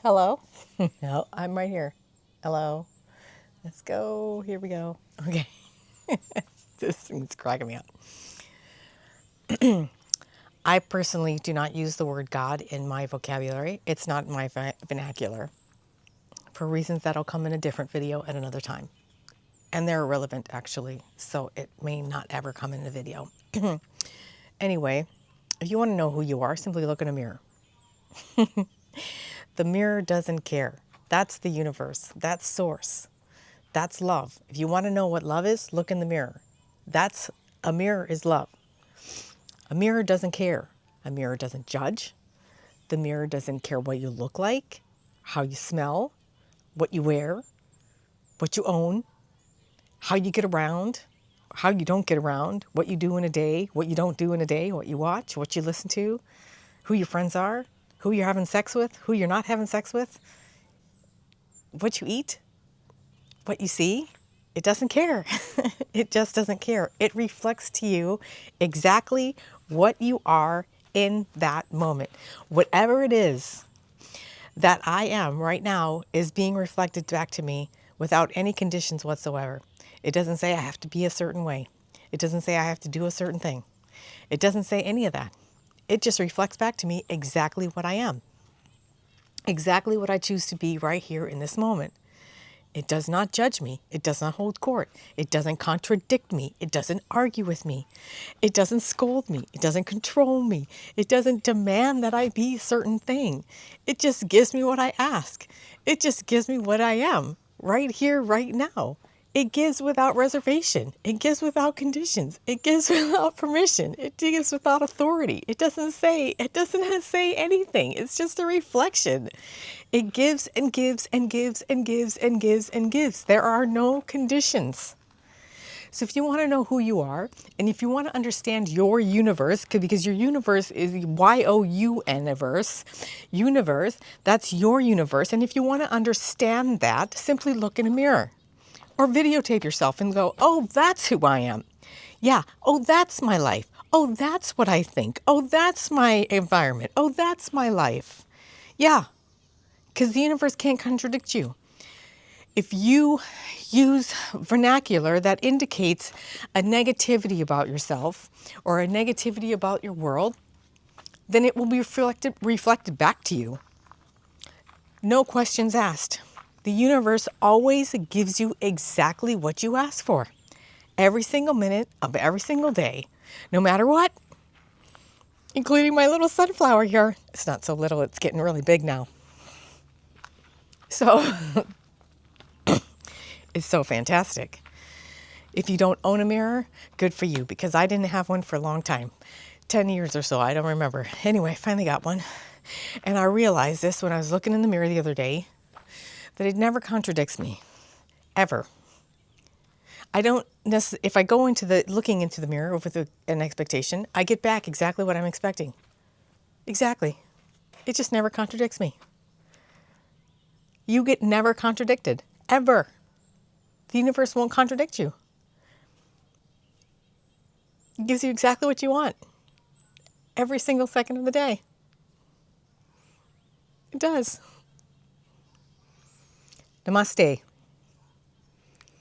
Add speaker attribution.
Speaker 1: Hello? No, I'm right here. Hello. Let's go. Here we go. Okay. This thing's cracking me up. I personally do not use the word God in my vocabulary. It's not in my vernacular for reasons that'll come in a different video at another time. And they're irrelevant, actually, so it may not ever come in the video. Anyway, if you want to know who you are, simply look in a mirror. The mirror doesn't care. That's the universe. That's source. That's love. If you want to know what love is, look in the mirror. A mirror is love. A mirror doesn't care. A mirror doesn't judge. The mirror doesn't care what you look like, how you smell, what you wear, what you own, how you get around, how you don't get around, what you do in a day, what you don't do in a day, what you watch, what you listen to, who your friends are, who you're having sex with, who you're not having sex with, what you eat, what you see. It doesn't care. It just doesn't care. It reflects to you exactly what you are in that moment. Whatever it is that I am right now is being reflected back to me without any conditions whatsoever. It doesn't say I have to be a certain way. It doesn't say I have to do a certain thing. It doesn't say any of that. It just reflects back to me exactly what I am, exactly what I choose to be right here in this moment. It does not judge me. It does not hold court. It doesn't contradict me. It doesn't argue with me. It doesn't scold me. It doesn't control me. It doesn't demand that I be a certain thing. It just gives me what I ask. It just gives me what I am right here, right now. It gives without reservation. It gives without conditions. It gives without permission. It gives without authority. It doesn't say anything. It's just a reflection. It gives and gives and gives and gives and gives and gives. There are no conditions. So if you want to know who you are, and if you want to understand your universe, because your universe is universe, that's your universe. And if you want to understand that, simply look in a mirror or videotape yourself and go, oh, that's who I am. Yeah. Oh, that's my life. Oh, that's what I think. Oh, that's my environment. Oh, that's my life. Yeah. Because the universe can't contradict you. If you use vernacular that indicates a negativity about yourself or a negativity about your world, then it will be reflected back to you. No questions asked. The universe always gives you exactly what you ask for. Every single minute of every single day, no matter what, including my little sunflower here. It's not so little, it's getting really big now. So it's so fantastic. If you don't own a mirror, good for you, because I didn't have one for a long time. 10 years or so, I don't remember. Anyway, I finally got one. And I realized this when I was looking in the mirror the other day, that it never contradicts me, ever. I don't necessarily, if I go looking into the mirror with an expectation, I get back exactly what I'm expecting. Exactly. It just never contradicts me. You get never contradicted, ever. The universe won't contradict you. It gives you exactly what you want every single second of the day. It does. Namaste.